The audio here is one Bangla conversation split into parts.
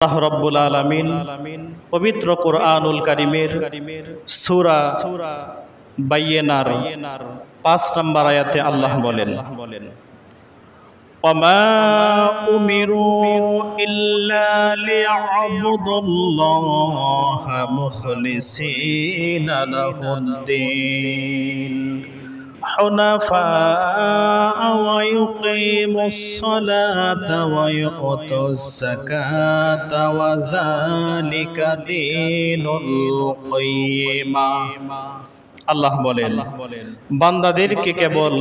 আল্লাহ রাব্বুল আলামিন পবিত্র কুরআনুল কারীমের সূরা বাইয়িনার ৫ নম্বর আয়াতে আল্লাহ বলেন, ওয়ামা উমিরু ইল্লা লিয়া'বুদুল্লাহা মুখলিসিনা লাহুদ-দীন حنفاء ويقيموا الصلاة ويؤتوا الزكاة وذلك دين القيمة। আল্লাহ বলেন, বান্দাদেরকে কেবল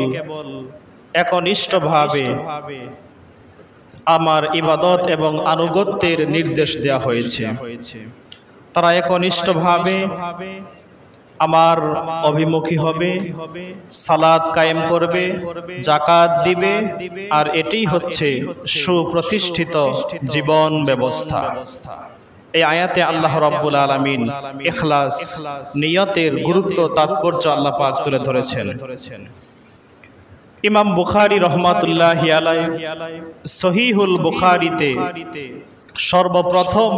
একনিষ্ঠভাবে আমার ইবাদত এবং আনুগত্যের নির্দেশ দেওয়া হয়েছে। তারা একনিষ্ঠভাবে আমার অভিমুখী হবে, সালাত কায়েম করবে, যাকাত দিবে, আর এটাই হচ্ছে সুপ্রতিষ্ঠিত জীবন ব্যবস্থা। এই আয়াতে আল্লাহ রাব্বুল আলামিন ইখলাস, নিয়তের গুরুত্ব, তাৎপর্য আল্লাহ পাক তুলে ধরেছেন। ইমাম বুখারী রাহমাতুল্লাহি আলাইহি সহিহুল বুখারীতে সর্বপ্রথম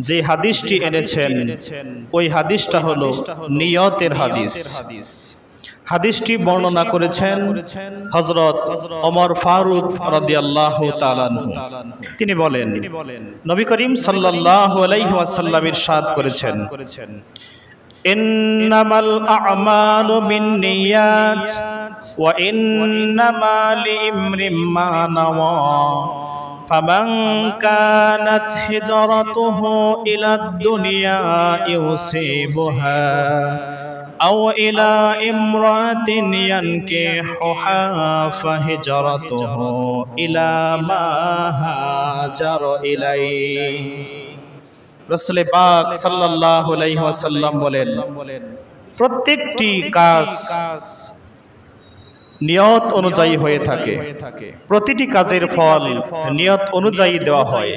যে হাদিসটি এনেছেন ওই হাদিসটা হলো নিয়তের হাদিস। হাদিসটি বর্ণনা করেছেন হযরত ওমর ফারুক রাদিয়াল্লাহু তাআলা আনহু। তিনি বলেন, নবী করিম সাল্লাল্লাহু আলাইহি ওয়াসাল্লাম ইরশাদ করেছেন, ইন্নামাল আ'মালু বিন্নিয়াত ওয়া ইন্নামা লিইমরিম মা নাওয়া فمن كانت هجرته إلى الدنيا يصيبها أو إلى امرأة ينكحها فهجرته إلى ما هاجر إليه। রাসূল পাক সাল্লাল্লাহু আলাইহি ওয়াসাল্লাম বলেন, প্রত্যেকটি কাজ নিয়ত অনুযায়ী হয়ে থাকে। প্রতিটি কাজের ফল নিয়ত অনুযায়ী দেওয়া হয়।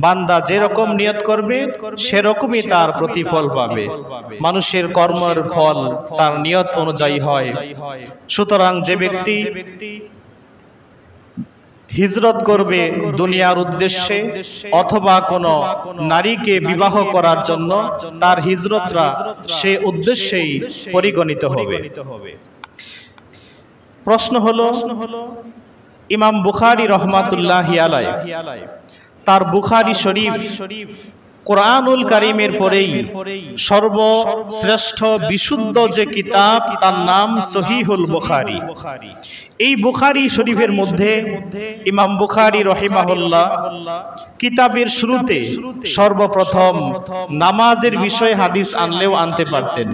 বান্দা যেরকম নিয়ত করবে সেরকমই তার প্রতিফল পাবে। মানুষের কর্মের ফল তার নিয়ত অনুযায়ী হয়। সুতরাং যে ব্যক্তি হিজরত করবে দুনিয়ার উদ্দেশ্যে অথবা কোনো নারীকে বিবাহ করার জন্য, তার হিজরতরা সে উদ্দেশ্যেই পরিগণিত হবে। প্রশ্ন হলো, ইমাম বুখারী রাহমাতুল্লাহি আলাইহি তার বুখারী শরীফ কুরআনুল কারীমের পরেই সর্বশ্রেষ্ঠ বিশুদ্ধ যে কিতাব তার নাম সহিহুল বুখারী। এই বুখারী শরীফের মধ্যে ইমাম বুখারী রাহিমাহুল্লাহ কিতাবের শুরুতে সর্বপ্রথম নামাজের বিষয়ে হাদিস আনলেও আনতে পারতেন,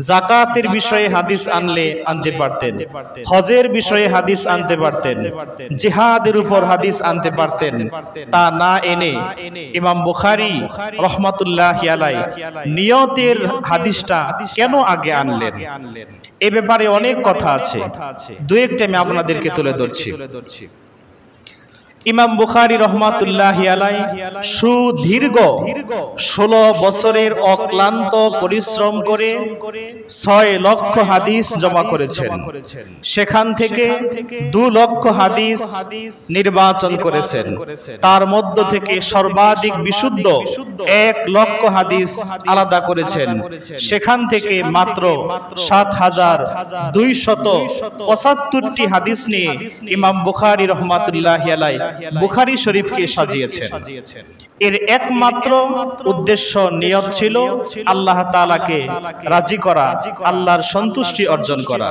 যাকাতের বিষয়ে হাদিস আনলে আনতে পারতেন, হজের বিষয়ে হাদিস আনতে পারতেন, জিহাদের উপর হাদিস আনতে পারতেন। তা না এনে ইমাম বুখারী রাহমাতুল্লাহি আলাইহি নিয়তের হাদিসটা কেন আগে আনলেন? এই ব্যাপারে অনেক কথা আছে, দুই একটা আমি আপনাদেরকে তুলে ধরছি। ইমাম বুখারী রাহমাতুল্লাহি আলাইহি সুদীর্ঘ 16 বছরের অক্লান্ত পরিশ্রম করে 6 লক্ষ হাদিস জমা করেছেন। সেখান থেকে 2 লক্ষ হাদিস নির্বাচন করেছেন। তার মধ্য থেকে সর্বাধিক বিশুদ্ধ 1 লক্ষ হাদিস আলাদা করেছেন। সেখান থেকে মাত্র ৭,২৭৫টি হাদিস নিয়ে ইমাম বুখারী রাহমাতুল্লাহি আলাইহি বুখারী শরীফকে সাজিয়েছেন। এর একমাত্র উদ্দেশ্য নিয়ত ছিল আল্লাহ তাআলাকে রাজি করা, আল্লাহর সন্তুষ্টি অর্জন করা।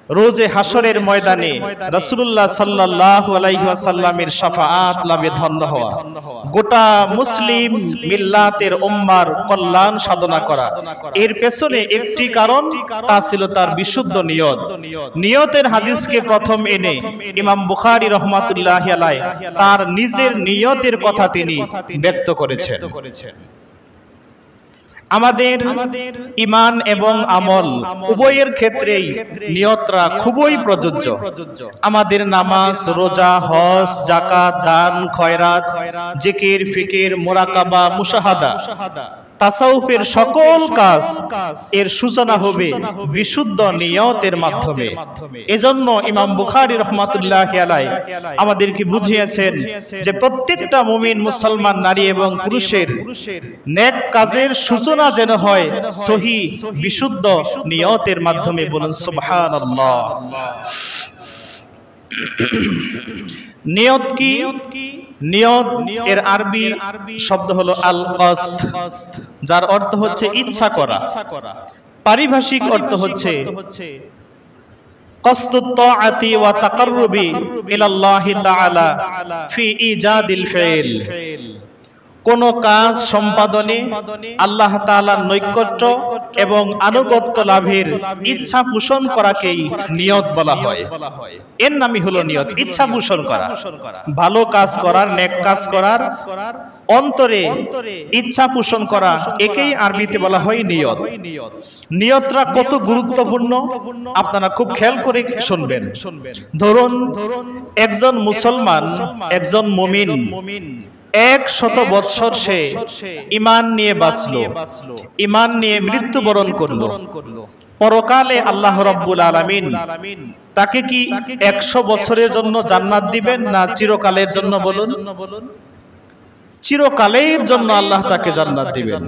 রোজে হাসরের ময়দানে রাসূলুল্লাহ সাল্লাল্লাহু আলাইহি ওয়াসাল্লামের শাফাআত লাভে ধন্য হওয়া, গোটা মুসলিম মিল্লাতের উম্মার কল্যাণ সাধনা করা। এর পেছনে একটি কারণ, তা ছিল তার বিশুদ্ধ নিয়ত। নিয়তের হাদিসকে প্রথম এনে ইমাম বুখারী রাহমাতুল্লাহি আলাইহি তার নিজের নিয়তের কথা তিনি ব্যক্ত করেছেন। আমাদের ঈমান এবং আমল উভয়ের ক্ষেত্রেই নিয়তরা খুবই প্রযোজ্য। আমাদের নামাজ, রোজা, হজ, যাকাত, দান, খয়রাত, জিকির, ফিকির, মুরাকাবা, মুশাহাদা তাসাউফের সকল কাজ এর সূচনা হবে বিশুদ্ধ নিয়তের মাধ্যমে। এজন্য ইমাম বুখারী রাহমাতুল্লাহি আলাইহি আমাদেরকে বুঝিয়েছেন যে প্রত্যেকটা মুমিন মুসলমান নারী এবং পুরুষের নেক কাজের সূচনা যেন হয় সহিহ বিশুদ্ধ নিয়তের মাধ্যমে। বলুন সুবহানাল্লাহ। নিয়ত কি? নিয়ত এর আরবি শব্দ হলো আল কসদ, যার অর্থ হচ্ছে ইচ্ছা করা। পারিভাষিক অর্থ হচ্ছে কসদুত তাআতি ওয়া তাকাররুবি ইলাল্লাহি তাআলা ফি ইজাদিল ফাইল। কোন কাজ সম্পাদনে আল্লাহ তাআলার নৈকট্য এবং আনুগত্য লাভের ইচ্ছা পোষণ করাকেই নিয়ত বলা হয়। এর নামই হলো নিয়ত, ইচ্ছা পোষণ করা। ভালো কাজ করার, নেক কাজ করার অন্তরে ইচ্ছা পোষণ করা, একেই আরবিতে বলা হয় নিয়ত। নিয়তটা কত গুরুত্বপূর্ণ আপনারা খুব খেয়াল করে শুনবেন। ধরুন একজন মুসলমান, একজন মুমিন 100 বৎসর সে ঈমান নিয়ে বাঁচলো, ঈমান নিয়ে মৃত্যুবরণ করলো। পরকালে আল্লাহ রাব্বুল আলামিন তাকে কি 100 বছরের জন্য জান্নাত দিবেন না চিরকালের জন্য? বলুন। চিরকালের জন্য আল্লাহ তাকে জান্নাত দিবেন।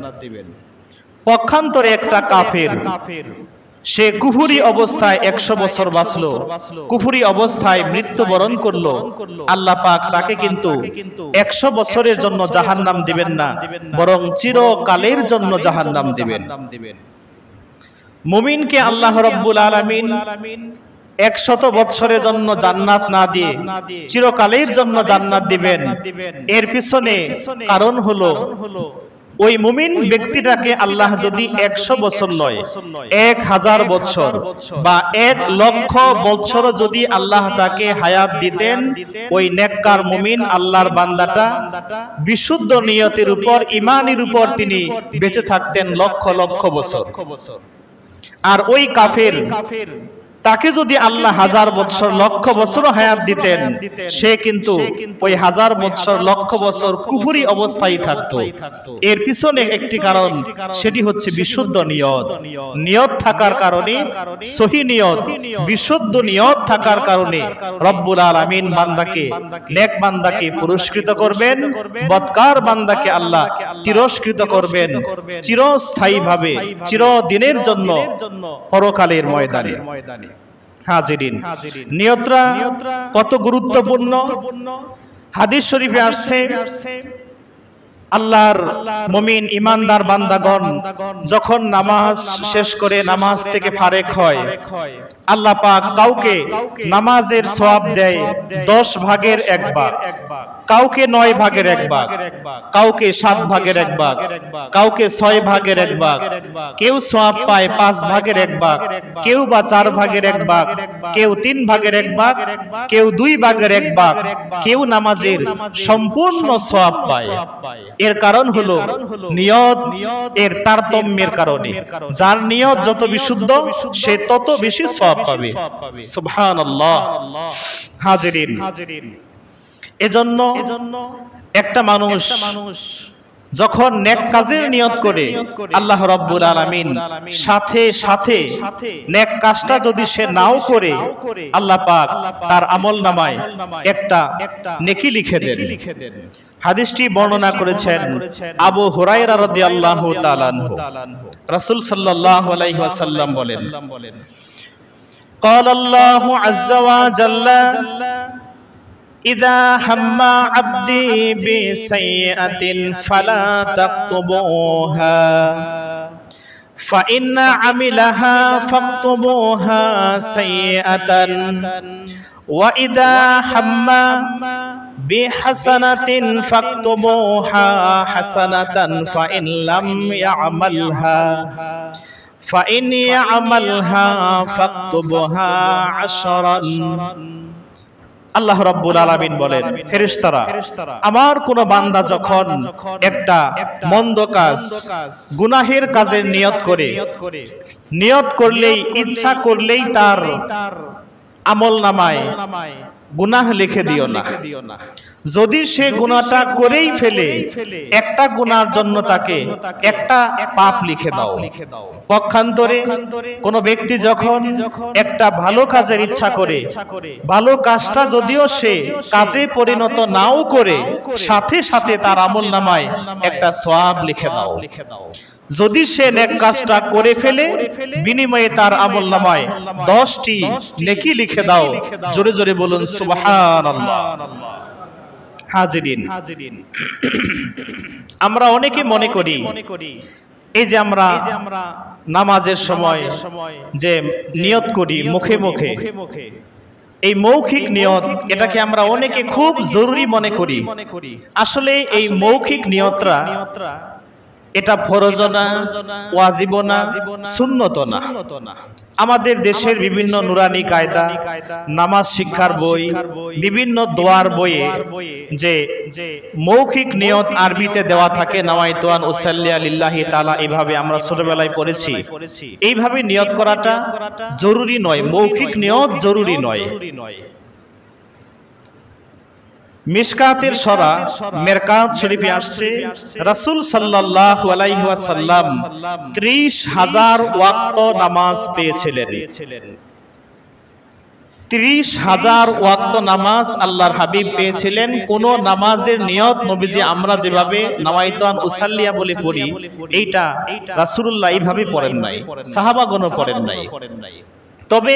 পক্ষান্তরে একটা কাফের, সে কুফরি অবস্থায় 100 বছর বাঁচলো, কুফরি অবস্থায় মৃত্যুবরণ করলো, আল্লাহ পাক তাকে কিন্তু 100 বছরের জন্য জাহান্নাম দিবেন না, বরং চিরকালের জন্য জাহান্নাম দিবেন। মুমিনকে আল্লাহ রাব্বুল আলামিন 100 বছরের জন্য জান্নাত না দিয়ে চিরকালের জন্য জান্নাত দিবেন। এর পিছনে কারণ হলো ওই মুমিন ব্যক্তিটাকে আল্লাহ যদি 100 বছর নয় 1000 বছর বা 1,00,000 বছর যদি আল্লাহ তাকে হায়াত দিতেন, ওই নেককার মুমিন আল্লাহর বান্দাটা বিশুদ্ধ নিয়তের উপর, ঈমানের উপর তিনি বেঁচে থাকতেন লক্ষ লক্ষ বছর। আর ওই কাফের, তাকে যদি আল্লাহ 1000 বছর লক্ষ বছর হায়াত দিতেন, সে কিন্তু ওই 1000 বছর লক্ষ বছর কুফরি অবস্থায় থাকতো। এর পিছনে একটি কারণ, সেটি হচ্ছে বিশুদ্ধ নিয়ত। নিয়ত থাকার কারণে, সহিহ নিয়ত, বিশুদ্ধ নিয়ত থাকার কারণে রব্বুল আলামিন বান্দাকে, নেক বান্দাকে পুরস্কৃত করবেন, বদকার বান্দাকে আল্লাহ তিরস্কৃত করবেন চিরস্থায়ীভাবে, চিরদিনের জন্য পরকালের ময়দানে। হাজিরিন, নিয়তটা কত গুরুত্বপূর্ণ। হাদিস শরীফে আসছে আল্লাহর মুমিন ইমানদার বান্দাগণ যখন নামাজ শেষ করে নামাজ থেকে ফারেক হয়, আল্লাহ পাক কাউকে নামাজের সওয়াব দেয় 10 ভাগের 1 ভাগ, কাউকে 9 ভাগের 1 ভাগ, কাউকে 7 ভাগের 1 ভাগ, কাউকে 6 ভাগের 1 ভাগ, কেউ সওয়াব পায় 5 ভাগের 1 ভাগ, কেউ বা 4 ভাগের 1 ভাগ, কেউ 3 ভাগের 1 ভাগ, কেউ 2 ভাগের 1 ভাগ, কেউ নামাজের সম্পূর্ণ সওয়াব পায়। এর কারণ হলো নিয়ত এর তারতম্যের কারণে। যার নিয়ত যত বিশুদ্ধ, সে তত বেশি সওয়াব পাবে। সুবহানাল্লাহ। হাজিরিন, এজন্য একটা মানুষ যখন নেক কাজের নিয়ত করে, আল্লাহ রাব্বুল আলামিন সাথে সাথে নেক কাজটা যদি সে নাও করে, আল্লাহ পাক তার আমলনামায় একটা নেকি লিখে দেন। হাদিসটি বর্ণনা করেছেন আবু হুরায়রা রাদিয়াল্লাহু তাআলা আনহু। রাসূল সাল্লাল্লাহু আলাইহি ওয়াসাল্লাম বলেন, قال الله عز وجل إذا هم عبدي بسيئة فلا تكتبوها فإن عملها فاكتبوها سيئة وإذا هم بحسنة فاكتبوها حسنة فإن لم يعملها فإن يعملها فاكتبها عشرا। আল্লাহ রাব্বুল আলামিন বলেন, ফেরেশতারা, আমার কোন বান্দা যখন একটা মন্দ কাজ, গুনাহের কাজের নিয়ত করে, নিয়ত করলেই, ইচ্ছা করলেই তার আমলনামায় গুনাহ লিখে দিও না। যদি সে গুনাহটা করেই ফেলে, একটা গুনার জন্য তাকে একটা পাপ লিখে দাও। পক্ষান্তরে কোন ব্যক্তি যখন একটা ভালো কাজের ইচ্ছা করে, ভালো কাজটা যদিও সে কাজে পরিণত নাও করে, সাথে সাথে তার আমলনামায় একটা সওয়াব লিখে দাও। যদি সে নেক কাজটা করে ফেলে, বিনিময়ে তার আমলনামায় 10টি নেকি লিখে দাও। জোরে জোরে বলুন সুবহানাল্লাহ। হাজিরিন, আমরা অনেকে মনে করি এই যে আমরা নামাজের সময় যে নিয়ত করি মুখে মুখে, এই মৌখিক নিয়ত, এটাকে আমরা অনেকে খুব জরুরি মনে করি। আসলে এই মৌখিক নিয়তটা এটা ফরজ না, ওয়াজিব না, সুন্নত না। আমাদের দেশের বিভিন্ন নুরানি কায়দা, নামাজ শিক্ষার বই, বিভিন্ন দোয়ার বইয়ে যে মৌখিক নিয়ত আরবিতে দেওয়া থাকে, নাওয়াইতু আন উসাল্লি লিল্লাহি তাআলা, এইভাবে আমরা ছোটবেলায় পড়েছি। এইভাবে নিয়ত করাটা জরুরি নয়, মৌখিক নিয়ত জরুরি নয়। মিশকাতের সরা মেরকাত শরীফে আসছে, রাসূল সাল্লাল্লাহু আলাইহি ওয়াসাল্লাম 30,000 ওয়াক্ত নামাজ পেয়েছিলেন। 30,000 ওয়াক্ত নামাজ আল্লাহর হাবিব পেয়েছিলেন। কোন নামাজের নিয়ত নবীজি আমরা যেভাবে নাওয়াইতু আন উসাল্লিয়া বলে পড়ি, এইটা রাসূলুল্লাহ এইভাবে পড়েন নাই, সাহাবাগণও পড়েন নাই। তবে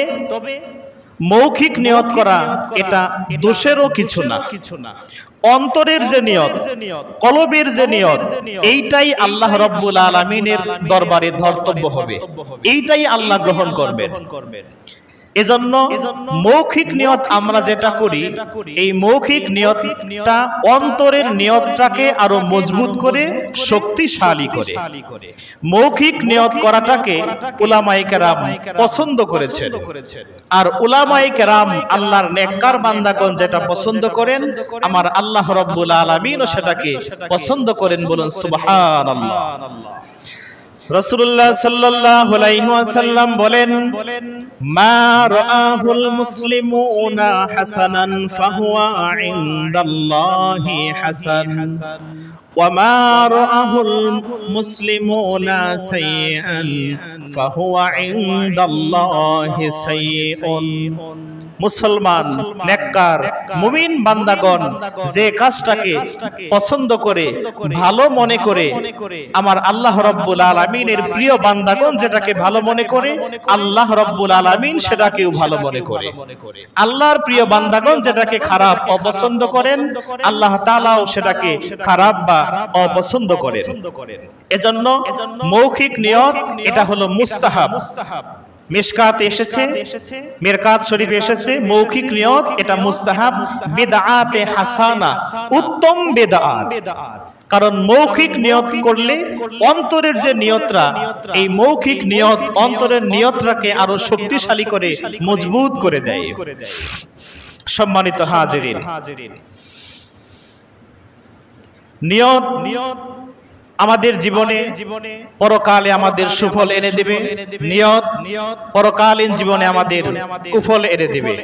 মৌখিক নিয়ত করা এটা দোষেরও কিছু না। অন্তরের যে নিয়ত, কলবের যে নিয়ত, এইটাই আল্লাহ রাব্বুল আলামিনের দরবারে ধর্তব্য হবে, এইটাই আল্লাহ গ্রহণ করবেন। এজন্য মৌখিক নিয়ত আমরা যেটা করি, এই মৌখিক নিয়তটা অন্তরের নিয়তটাকে আরো মজবুত করে, শক্তিশালী করে। মৌখিক নিয়ত করাটাকে উলামায়ে কেরাম পছন্দ করেছেন, আর উলামায়ে কেরাম আল্লাহর নেককার বান্দাগণ যেটা পছন্দ করেন, আমার আল্লাহ রাব্বুল আলামিনও সেটাকে পছন্দ করেন। বলুন সুবহানাল্লাহ। রাসূলুল্লাহ সাল্লাল্লাহু আলাইহি ওয়াসাল্লাম বলেন, মা রাআহুল মুসলিমুনা হাসানান ফাহুয়া ইনদাল্লাহি হাসান ওয়া মা রাআহুল মুসলিমুনা সাইয়্যান ফাহুয়া ইনদাল্লাহি সাইয়্যুন। মুসলমান নেককার মুমিন বান্দাগণ যে কাজটাকে পছন্দ করে, ভালো মনে করে, আমার আল্লাহ রাব্বুল আলামিনের প্রিয় বান্দাগণ যেটাকে ভালো মনে করে, আল্লাহ রাব্বুল আলামিন সেটাকেও ভালো মনে করে। আল্লাহর প্রিয় বান্দাগণ যেটাকে খারাপ অপছন্দ করেন, আল্লাহ তাআলাও সেটাকে খারাপ বা অপছন্দ করেন। এজন্য মৌখিক নিয়ত এটা হলো মুস্তাহাব। মিশকাতে এসেছে, মিরকাত শরীফে এসেছে, মৌখিক নিয়ত এটা মুস্তাহাব, বিদআতে হাসানা, উত্তম বিদআত। কারণ মৌখিক নিয়ত করলে অন্তরের যে নিয়তটা, এই মৌখিক নিয়ত অন্তরের নিয়তটাকে আরো শক্তিশালী করে, মজবুত করে দেয়। সম্মানিত হাজিরিন, নিয়ত আমাদের জীবনে পরকালে আমাদের সুফল এনে দেবে। নিয়ত পরকালীন জীবনে আমাদের কুফল এনে দেবে।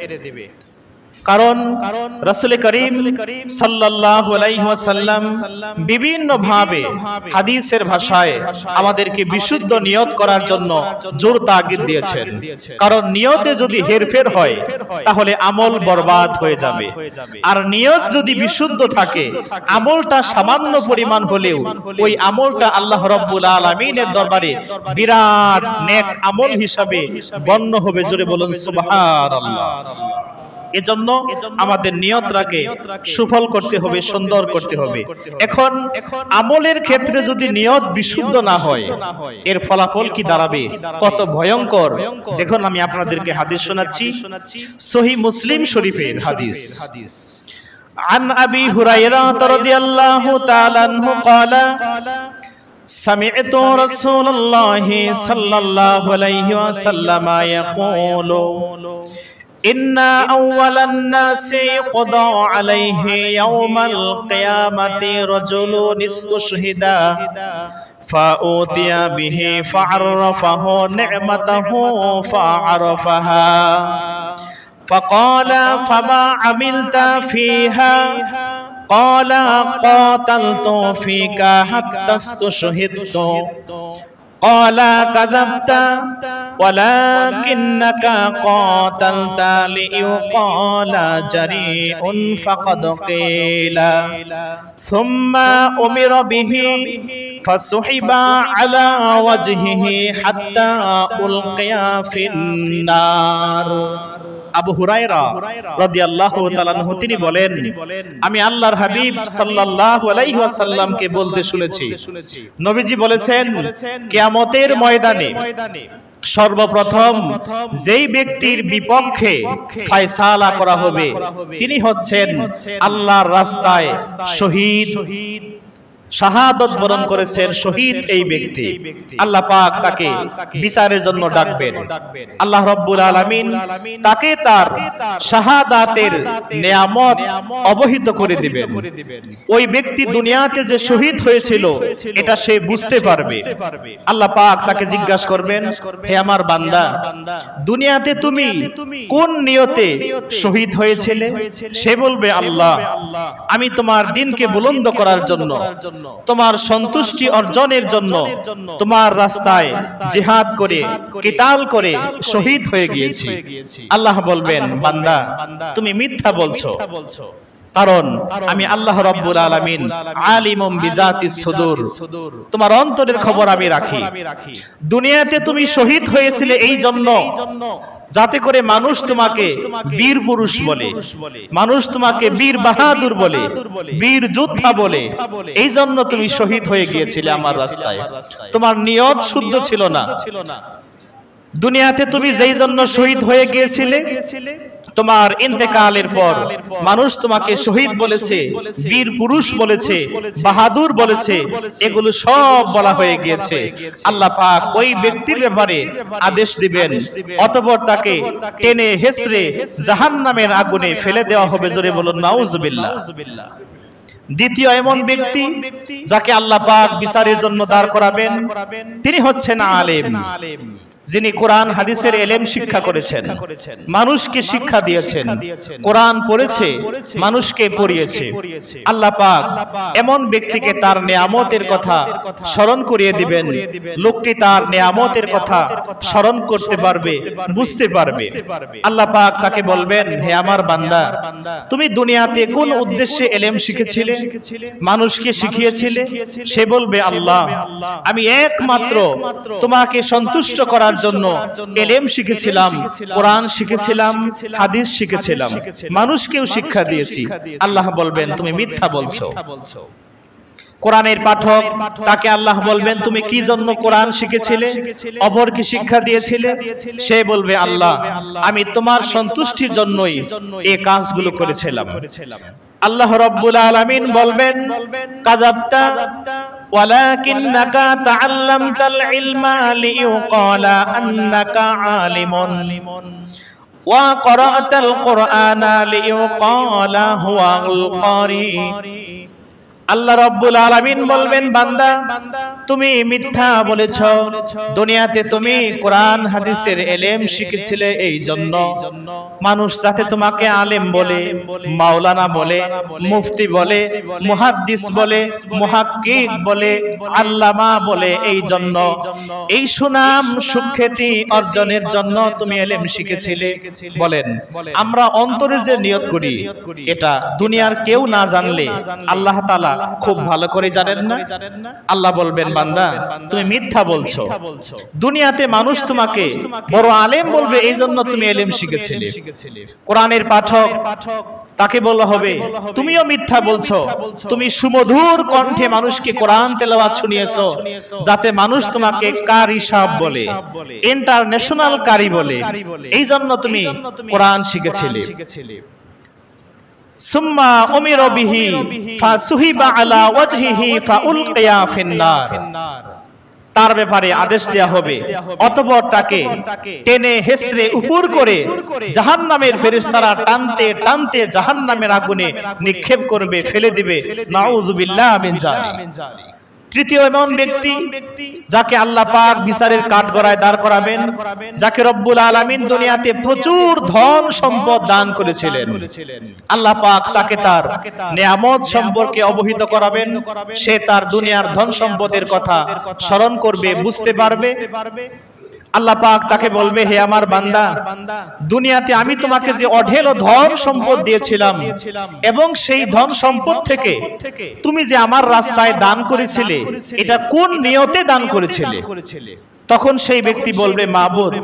কারণ রাসূল করিম সাল্লাল্লাহু আলাইহি ওয়াসাল্লাম বিভিন্ন ভাবে হাদিসের ভাষায় আমাদেরকে বিশুদ্ধ নিয়ত করার জন্য জোর তাগিদ দিয়েছেন। কারণ নিয়তে যদি হেরফের হয় তাহলে আমল বরবাদ হয়ে যাবে, আর নিয়ত যদি বিশুদ্ধ থাকে, আমলটা সামান্য পরিমাণ হলেও ওই আমলটা আল্লাহ রাব্বুল আলামিনের দরবারে বিরাট নেক আমল হিসাবে গণ্য হবে। জোরে বলুন সুবহানাল্লাহ। এজন্য আমাদের নিয়তটাকে সুফল করতে হবে, সুন্দর করতে হবে। এখন আমলের ক্ষেত্রে যদি নিয়ত বিশুদ্ধ না হয়, এর ফলাফল কি দাঁড়াবে, কত ভয়ঙ্কর। দেখুন, আমি আপনাদেরকে হাদিস শোনাচ্ছি, সহিহ মুসলিম শরীফের হাদিস। عن أبي هريرة رضي الله تعالى عنه قال سمعت رسول الله صلى الله عليه وسلم يقول إن أول الناس يقضى عليه يوم القيامة رجل استشهد فأوتي به فعرفه نعمته فعرفها فقال فما عملت فيها قال قاتلت فيك حتى استشهدت قال كذبت ولكنك قاتلت ليقال جريء فقد قيل ثم أمر به فسحب على وجهه حتى ألقي في النار আবু হুরায়রা রাদিয়াল্লাহু তাআলা আনহু তিনি বলেন, আমি আল্লাহর হাবিব সাল্লাল্লাহু আলাইহি ওয়াসাল্লামকে বলতে শুনেছি, নবীজি বলেছেন, কিয়ামতের ময়দানে সর্বপ্রথম যেই ব্যক্তির বিপক্ষে ফয়সালা করা হবে তিনি হচ্ছেন আল্লাহর রাস্তায় শহীদ, শাহাদত বরণ করেছেন শহীদ এই ব্যক্তি। আল্লাহ পাক তাকে বিচারের জন্য ডাকবেন। আল্লাহ রাব্বুল আলামিন তাকে তার শাহাদাতের নেয়ামত অবহিত করে দিবেন। ওই ব্যক্তি দুনিয়াতে যে শহীদ হয়েছিল এটা সে বুঝতে পারবে। আল্লাহ পাক তাকে জিজ্ঞাসা করবেন, হে আমার বান্দা, দুনিয়াতে তুমি কোন নিয়তে শহীদ হয়েছিলে? সে বলবে, আল্লাহ, আমি তোমার দ্বীনকে বুলন্দ করার জন্য, তোমার সন্তুষ্টি অর্জনের জন্য তোমার রাস্তায় জিহাদ করে কিতাল করে শহীদ হয়ে গিয়েছি। আল্লাহ বলবেন, বান্দা তুমি মিথ্যা বলছো, কারণ আমি আল্লাহ রাব্বুল আলামিন আলিমুম বিজাতিস সুদূর, তোমার অন্তরের খবর আমি রাখি। দুনিয়াতে তুমি শহীদ হয়েছিলে এই জন্য যাতে করে মানুষ তোমাকে বীর পুরুষ বলে, মানুষ তোমাকে বীর বাহাদুর বলে, বীর যোদ্ধা বলে, এই জন্য তুমি শহীদ হয়ে গিয়েছিলে আমার রাস্তায়। তোমার নিয়ত শুদ্ধ ছিল না। দুনিয়াতে তুমি যেই জন্য শহীদ হয়ে গিয়েছিলে, তোমার ইন্তেকালের পর মানুষ তোমাকে শহীদ বলেছে, বীর পুরুষ বলেছে, বাহাদুর বলেছে, এগুলো সব বলা হয়ে গিয়েছে। আল্লাহ পাক ওই ব্যক্তির ব্যাপারে আদেশ দিবেন, অতঃপর তাকে টেনে হেসড়ে জাহান্নামের আগুনে ফেলে দেওয়া হবে। জোরে বলুন নাউজুবিল্লাহ। দ্বিতীয় এমন ব্যক্তি যাকে আল্লাহ পাক বিচারের জন্য দাঁড় করাবেন তিনি হচ্ছেন আলেম, যিনি কোরআন হাদিসের ইলম শিক্ষা করেছেন, মানুষকে শিক্ষা দিয়েছেন, কোরআন পড়েছে, মানুষকে পড়িয়েছে। আল্লাহ পাক এমন ব্যক্তিকে তার নেয়ামতের কথা স্মরণ করিয়ে দিবেন। লোকটি তার নেয়ামতের কথা স্মরণ করতে পারবে, বুঝতে পারবে। আল্লাহ পাক তাকে বলবেন, হে আমার বান্দা, তুমি দুনিয়াতে কোন উদ্দেশ্যে ইলম শিখেছিলে, মানুষকে শিখিয়েছিলে? সে বলবে, আল্লাহ, আমি একমাত্র তোমাকে সন্তুষ্ট করার জন্য ইলম শিখেছিলাম, কোরআন শিখেছিলাম, হাদিস শিখেছিলাম, মানুষকেও শিক্ষা দিয়েছি। আল্লাহ বলবেন, তুমি মিথ্যা বলছো। কোরআনের পাঠক তাকে আল্লাহ বলবেন, তুমি কি জন্য কোরআন শিখেছিলে, অপরকে শিক্ষা দিয়েছিলে? সে বলবে, আল্লাহ, আমি তোমার সন্তুষ্টির জন্যই এই কাজগুলো করেছিলাম। আল্লাহ রাব্বুল আলামিন বলবেন, কাযাবতা ওয়ালাকিন্নাকা তাআল্লামতাল ইলমা লিইউকালা আন্নাকা আলিমুন ওয়া ক্বরাআতাল কুরআনা লিইউকালা হুয়াল ক্বারি। আল্লাহ রাব্বুল আলামিন বলবেন, বান্দা তুমি মিথ্যা বলেছো। দুনিয়াতে তুমি কোরআন হাদিসের ইলম শিখেছিলে এই জন্য মানুষ যাতে তোমাকে আলেম বলে, মাওলানা বলে, মুফতি বলে, মুহাদ্দিস বলে, মুহাক্কিক বলে, আল্লামা বলে, এই জন্য এই সুনাম সুখ্যাতি অর্জনের জন্য তুমি ইলম শিখেছিলে। বলেন, আমরা অন্তরে যে নিয়ত করি এটা দুনিয়ার কেউ না জানলে আল্লাহ তাআলা খুব ভালো করে জানেন না? আল্লাহ বলবেন, বান্দা তুমি মিথ্যা বলছো। দুনিয়াতে মানুষ তোমাকে বড় আলেম বলবে এই জন্য তুমি ইলম শিখেছিলে। কোরআনের পাঠক তাকে বলা হবে, তুমিও মিথ্যা বলছো। তুমি সুমধুর কণ্ঠে মানুষকে কোরআন তেলাওয়াত শুনিয়েছো যাতে মানুষ তোমাকে কারি সাহেব বলে, ইন্টারন্যাশনাল কারি বলে, এই জন্য তুমি কোরআন শিখেছিলে। সুম্মা উমিরা বিহি ফাসুহিবা আলা ওয়াজহিহি ফাউলকিয়া ফিন্নার। তার ব্যাপারে আদেশ দেয়া হবে, অতঃপর তাকে টেনে হেসড়ে উপর করে জাহান্নামের ফেরেশতারা টানতে টানতে জাহান্নামের আগুনে নিক্ষেপ করবে, ফেলে দিবে। নাউযুবিল্লাহ মিন যালিক। তৃতীয় এমন ব্যক্তি যাকে আল্লাহ পাক বিচারের কাঠগড়ায় দাঁড় করাবেন, যাকে রব্বুল আলামিন দুনিয়াতে প্রচুর ধন সম্পদ দান করেছিলেন। আল্লাহ পাক তাকে তার নিয়ামত সম্পর্কে অবহিত করাবেন। সে তার দুনিয়ার ধন সম্পদের কথা স্মরণ করবে, বুঝতে পারবে। আল্লাহ পাক তাকে বলবে, হে আমার বান্দা, দুনিয়াতে আমি তোমাকে যে অঢেল ধন সম্পদ দিয়েছিলাম এবং সেই ধন সম্পদ থেকে তুমি যে আমার রাস্তায় দান করেছিলে, এটা কোন নিয়তে দান করেছিলে? তখন সেই ব্যক্তি বলবে, মাবুদ,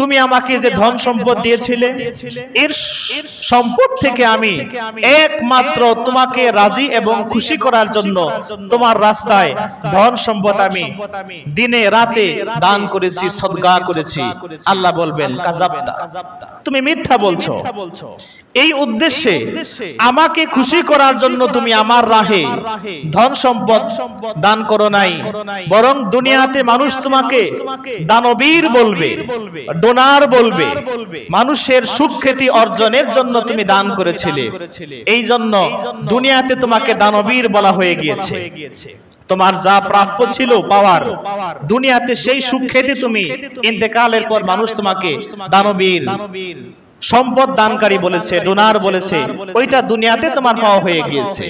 তুমি আমাকে যে ধন সম্পদ দিয়েছিলে, এর সম্পদ থেকে আমি একমাত্র তোমাকে রাজি এবং খুশি করার জন্য তোমার রাস্তায় ধন সম্পদ আমি দিনে রাতে দান করেছি, সদকা করেছি। আল্লাহ বলবেন, কাযাবতা, তুমি মিথ্যা বলছো। এই উদ্দেশ্যে আমাকে খুশি করার জন্য তুমি আমার রাহে ধন সম্পদ দান করো নাই, বরং দুনিয়াতে মানুষ তোমাকে দানবীর বলবে, ডোনার বলবে। মানুষের সুখ্যাতি অর্জনের জন্য তুমি দান করেছিলে, এই জন্য দুনিয়াতে তোমাকে দানবীর বলা হয়ে গিয়েছে। তোমার যা প্রাপ্য ছিল পাওয়ার, দুনিয়াতে সেই সুখ্যাতি তুমি ইন্তেকালের পর মানুষ তোমাকে দানবীর, সম্পদ দানকারী বলেছে, ডোনার বলেছে, ওইটা দুনিয়াতে তোমার পাওয়া হয়ে গিয়েছে।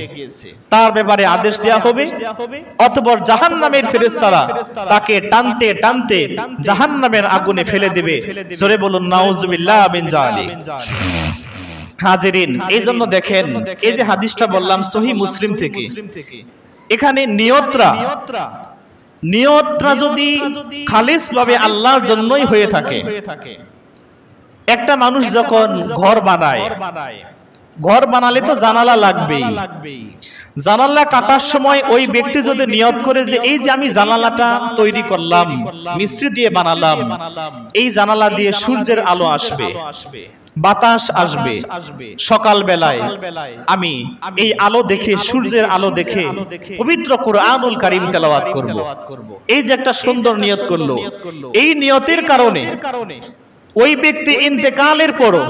তার ব্যাপারে আদেশ দেয়া হবে। অতঃপর জাহান্নামের ফেরেশতারা তাকে টানতে টানতে জাহান্নামের আগুনে ফেলে দেবে। জোরে বলুন নাউজুবিল্লাহ মিন যালিক। হাজিরিন, এই জন্য দেখেন, এই যে হাদিসটা বললাম সহিহ মুসলিম থেকে, এখানে নিয়তটা যদি খালিস ভাবে আল্লাহর জন্যই হয়ে থাকে। একটা মানুষ যখন ঘর বানায়, ঘর বানালে তো জানালা লাগবেই। জানালা কাটার সময় ওই ব্যক্তি যদি নিয়ত করে যে এই যে আমি জানালাটা তৈরি করলাম, মিস্ত্রি দিয়ে বানালাম, এই জানালা দিয়ে সূর্যের আলো আসবে, বাতাস আসবে, সকাল বেলায় আমি এই আলো দেখে, সূর্যের আলো দেখে পবিত্র কুরআনুল কারীম তেলাওয়াত করব। এই যে একটা সুন্দর নিয়ত করলো, এই নিয়তের কারণে ওই ব্যক্তি ইন্তেকালের পরও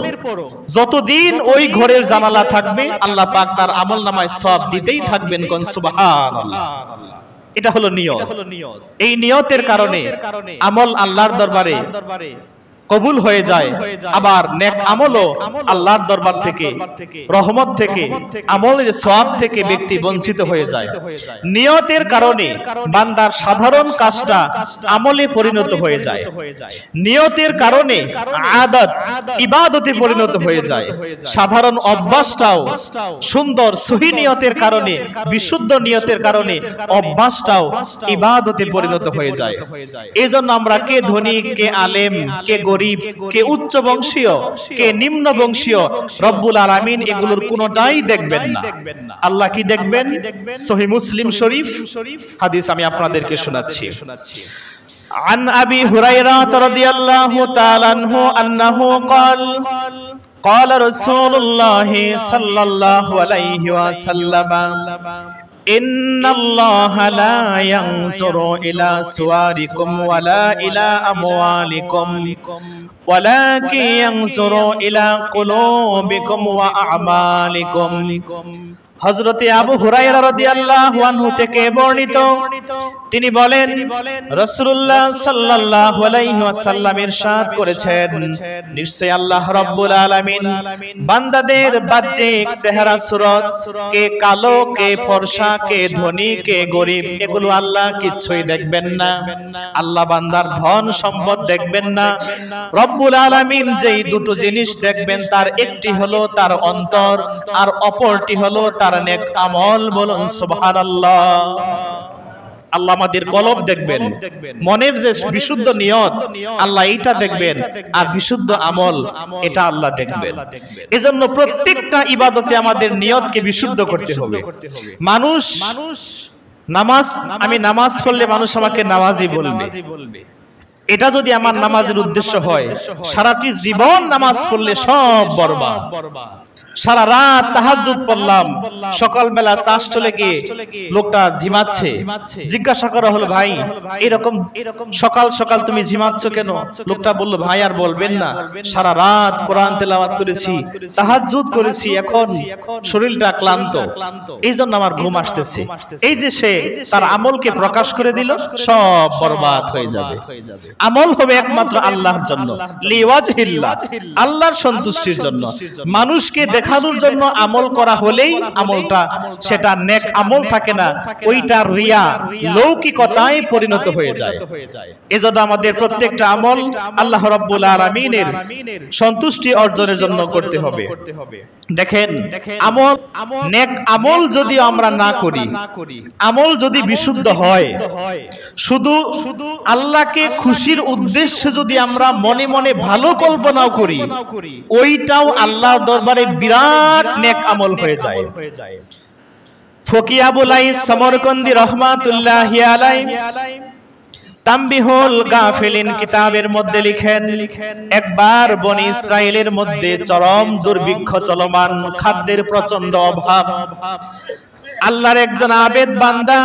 যতদিন ওই ঘরের জানালা থাকবে, আল্লাহ পাক তার আমলনামায় সওয়াব দিতেই থাকবেন। কোন সুবহানাল্লাহ। এটা হলো নিয়ত। এই নিয়তের কারণে আমল আল্লাহর দরবারে কবুল হয়ে যায়, আবার নেক আমলও আল্লাহর দরবার থেকে, রহমত থেকে, আমলের সওয়াব থেকে ব্যক্তি বঞ্চিত হয়ে যায়। নিয়তের কারণে বান্দার সাধারণ কাজটা আমলে পরিণত হয়ে যায়। নিয়তের কারণে আদত ইবাদতে পরিণত হয়ে যায়। সাধারণ অভ্যাসটাও সুন্দর সহি নিয়তের কারণে, বিশুদ্ধ নিয়তের কারণে অভ্যাসটাও ইবাদতে পরিণত হয়ে যায়। এজন্য আমরা কে ধনী, কে আলেম, কে গরিব, কে উচ্চ বংশীয়, কে নিম্ন বংশীয়, রব্বুল আলামিন এগুলোর কোনটাই দেখবেন না। আল্লাহ কি দেখবেন? সহিহ মুসলিম শরীফ হাদিস আমি আপনাদেরকে শোনাচ্ছি। عن أبي هريرة رضي الله تعالى عنه أنه قال قال رسول الله صلى الله عليه وسلم إن الله لا ينظر إلى صوركم ولا إلى أموالكم ولكن ينظر إلى قلوبكم وأعمالكم। হযরতে আবু হুরায়রা রাদিয়াল্লাহু আনহু থেকে বর্ণিত, তিনি বলেন রাসূলুল্লাহ সাল্লাল্লাহু আলাইহি ওয়াসাল্লাম ইরশাদ করেছেন, নিশ্চয় আল্লাহ রাব্বুল আলামিন বান্দাদের বাহ্যিক চেহারা সুরত, কে কালো, কে ফর্সা, কে ধনী, কে গরিব, এগুলো আল্লাহ কিছুই দেখবেন না। আল্লাহ বান্দার ধন সম্পদ দেখবেন না। রব্বুল আলামিন যেই দুটো জিনিস দেখবেন, তার একটি হলো তার অন্তর, আর অপরটি হলো তার নেক আমল। বলুন সুবহানাল্লাহ। আল্লাহ আমাদের কলব দেখবেন, মনের যে বিশুদ্ধ নিয়ত আল্লাহ এইটা দেখবেন, আর বিশুদ্ধ আমল এটা আল্লাহ দেখবেন। এজন্য প্রত্যেকটা ইবাদতে আমাদের নিয়তকে বিশুদ্ধ করতে হবে। মানুষ নামাজ, আমি নামাজ পড়লে মানুষ আমাকে নামাজি বলবে, এটা যদি আমার নামাজের উদ্দেশ্য হয়, সারাটি জীবন নামাজ পড়লে সব বরবাদ। সারা রাত তাহাজ্জুদ পড়লাম, সকালবেলা চাষ চলে গিয়ে লোকটা ঝিমাচ্ছে। জিজ্ঞাসা করা হলো, ভাই এরকম সকাল সকাল তুমি ঝিমাচ্ছ কেন? লোকটা বলল, ভাই আর বলবেন না, সারা রাত কোরআন তেলাওয়াত করেছি, তাহাজ্জুদ করেছি, এখন শরীরটা ক্লান্ত, এই জন্য আমার ঘুম আসতেছে। এই যে সে তার আমলকে প্রকাশ করে দিল, সব বরবাদ হয়ে যাবে। আমল হবে একমাত্র আল্লাহর জন্য, লিওয়াজহিল্লাহ, আল্লাহর সন্তুষ্টির জন্য। মানুষকে দেখানোর জন্য আমল করা হলেই আমলটা সেটা নেক আমল থাকে না, ওইটা রিয়া, লৌকিকতায় পরিণত হয়ে যায়। এজন্য আমাদের প্রত্যেকটা আমল আল্লাহ রাব্বুল আলামিনের সন্তুষ্টি অর্জনের জন্য করতে হবে। দেখেন, আমল, নেক আমল যদি আমরা না করি, আমল যদি বিশুদ্ধ হয়, শুধু আল্লাহকে খুশির উদ্দেশ্যে যদি আমরা মনে মনে ভালো কল্পনাও করি, ওইটাও আল্লাহর দরবারে বিরাট নেক আমল হয়ে যায়। ফকি আবুল আইস সমরকন্দি রহমাতুল্লাহি আলাইহি তামবিহুল গাফিলিন কিতাবের মধ্যে লিখেন, একবার বনি ইসরাইলের মধ্যে চরম দুর্ভিক্ষ চলমান, খাদ্যের প্রচন্ড অভাব। আল্লাহর একজন আবেদ বান্দা,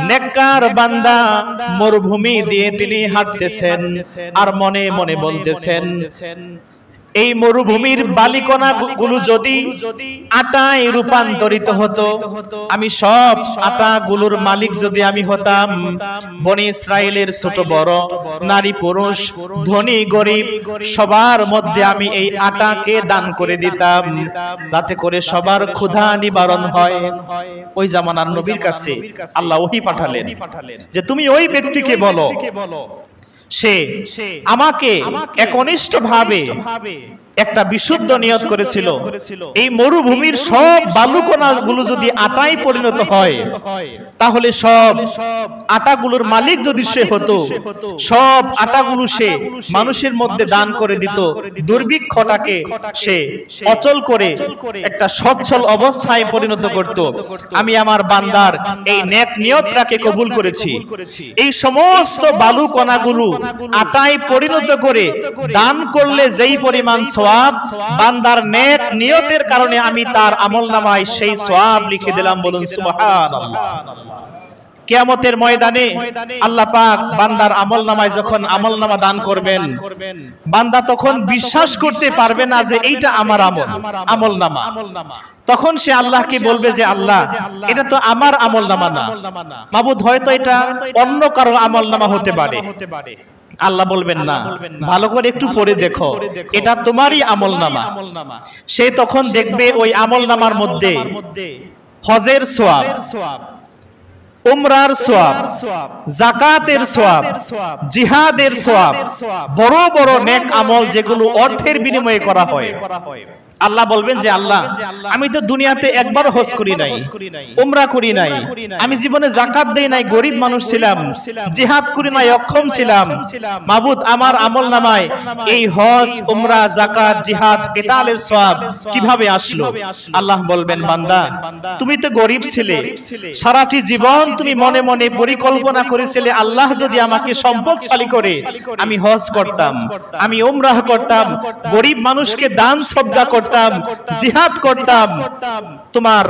নেককার বান্দা মরুভূমি দিয়ে তিনি হাঁটতেছেন আর মনে মনে বলতেছেন, এই মরুভূমির বালিকণা গুলো যদি আটায় রূপান্তরিত হতো, আমি সব আটা গুলোর মালিক যদি আমি হতাম, বনি ইসরাইলের ছোট বড়, নারী পুরুষ, ধনী গরিব, সবার মধ্যে আমি এই আটাকে দান করে দিতাম, যাতে করে সবার ক্ষুধা নিবারণ হয়। ওই জামানার নবীর কাছে আল্লাহ ওহী পাঠালেন যে তুমি ওই ব্যক্তিকে বলো, সে আমাকে একনিষ্ঠভাবে একটা বিশুদ্ধ নিয়ত করেছিল, এই মরুভূমির সব বালুকণা গুলো যদি আটায় পরিণত হয়, তাহলে সব আটাগুলোর মালিক যদি সে হতো, সব আটাগুলো সে মানুষের মধ্যে দান করে দিত, দুর্ভিক্ষটাকে সে অচল করে একটা সচ্ছল অবস্থায় পরিণত করত। আমি আমার বান্দার এই নেক নিয়তটাকে কবুল করেছি। এই সমস্ত বালুকণাগুলো আটায় পরিণত করে দান করলে যেই পরিমাণ সওয়াব, বান্দার নেক নিয়তের কারণে আমি তার আমলনামায় সেই সওয়াব লিখে দিলাম। বলুন সুবহানাল্লাহ। কিয়ামতের ময়দানে আল্লাহ পাক বান্দার আমলনামায় যখন আমলনামা দান করবেন, বান্দা তখন বিশ্বাস করতে পারবে না যে এইটা আমার আমলনামা। তখন সে আল্লাহকে বলবে যে আল্লাহ, এটা তো আমার আমলনামা না, মাবুদ হয়তো এটা অন্য কারো আমলনামা হতে পারে। আল্লাহ বলবেন না, ভালো করে একটু পড়ে দেখো, এটা তোমারই আমলনামা। সে তখন দেখবে ওই আমলনামার মধ্যে হজের সওয়াব, উমরার সওয়াব, যাকাতের সওয়াব, জিহাদের সওয়াব, বড় বড় নেক আমল যেগুলো অর্থের বিনিময়ে করা হয়। আল্লাহ বলবেন যে আল্লাহ, আমি তো দুনিয়াতে একবার হজ করি নাই, উমরা করি নাই, আমি জীবনে যাকাত দেই নাই, গরিব মানুষ ছিলাম, জিহাদ করি নাই, অক্ষম ছিলাম। মাবুদ, আমার আমলনামায় এই হজ, উমরা, যাকাত, জিহাদ, কিতালের সওয়াব কিভাবে আসলো? আল্লাহ বলবেন, বান্দা, তুমি তো গরিব ছিলে, সারাটি জীবন তুমি মনে মনে পরিকল্পনা করেছিলে, আল্লাহ যদি আমাকে সম্পদশালী করে আমি হজ করতাম, আমি উমরাহ করতাম, গরিব মানুষকে দান সদকা করতাম, জিহাদ করতাম। তোমার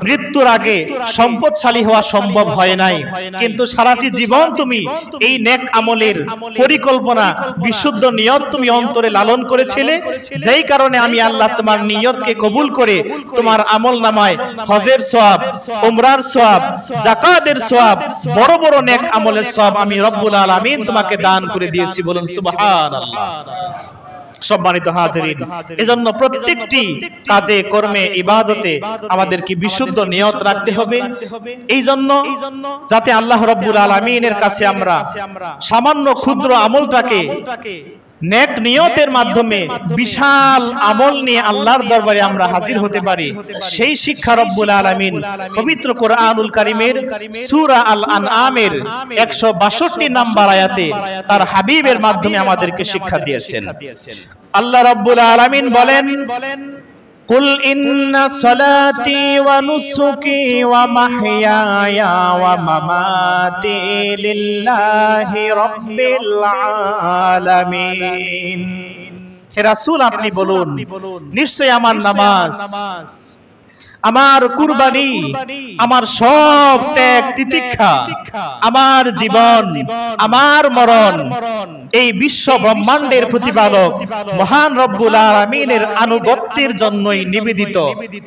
মৃত্যুর আগে সম্পদশালী হওয়া সম্ভব হয় নাই, কিন্তু সারাটি জীবন তুমি এই নেক আমলের পরিকল্পনা, বিশুদ্ধ নিয়ত তুমি অন্তরে লালন করেছিলে, যেই কারণে আমি আল্লাহ তোমার নিয়তকে কবুল করে তোমার আমলনামায় হজের সওয়াব, উমরার সওয়াব, যাকাতের সওয়াব, বড় বড় নেক আমলের সওয়াব আমি রব্বুল আলামিন তোমাকে দান করে দিয়েছি। বলুন সুবহানাল্লাহ। সম্মানিত হাজিরিন, এজন্য প্রত্যেকটি কাজে, কর্মে, ইবাদতে আমাদেরকে বিশুদ্ধ নিয়ত রাখতে হবে, এই জন্য যাতে আল্লাহ রাব্বুল আলামিনের কাছে আমরা সামান্য ক্ষুদ্র আমলটাকে নেক নিয়তের মাধ্যমে বিশাল আমল নিয়ে আল্লাহর দরবারে আমরা হাজির হতে পারি। সেই শিক্ষা রব্বুল আলামিন পবিত্র কোরআনুল কারীমের সূরা আল আনআমের 162 নম্বর আয়াতে তার হাবিবের মাধ্যমে আমাদেরকে শিক্ষা দিয়েছেন। আল্লাহ রাব্বুল আলামিন বলেন, কুল ইন্না সালাতি ওয়া নুসুকি ওয়া মাহইয়ায়া ওয়া মামাতি লিল্লাহি রাব্বিল আলামিন। হে রাসূল আপনি বলুন নিশ্চয় আমার নামাজ, আমার কুরবানি, আমার সব ত্যাগ তিতিক্ষা, আমার জীবন, আমার মরণ এই বিশ্ব ব্রহ্মাণ্ডের প্রতিপালক মহান রব্বুল আলামিনের আনুগত্যের জন্যই নিবেদিত।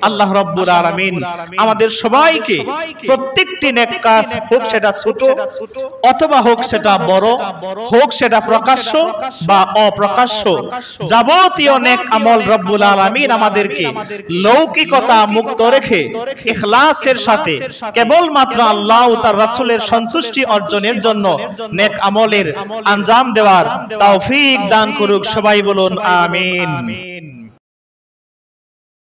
আল্লাহ রব্বুল আলামিন আমাদের সবাইকে প্রত্যেকটি নেক কাজ, হোক সেটা ছোট অথবা হোক সেটা বড়, হোক সেটা প্রকাশ্য বা অপ্রকাশ্য, যাবতীয় নেক আমল রব্বুল আলামিন আমাদেরকে লৌকিকতা মুক্ত রেখে ইখলাসের সাথে কেবলমাত্র আল্লাহ ও তার রাসূলের সন্তুষ্টি অর্জনের জন্য নেক আমলের আঞ্জাম দেওয়ার তৌফিক দান করুক। সবাই বলুন আমিন।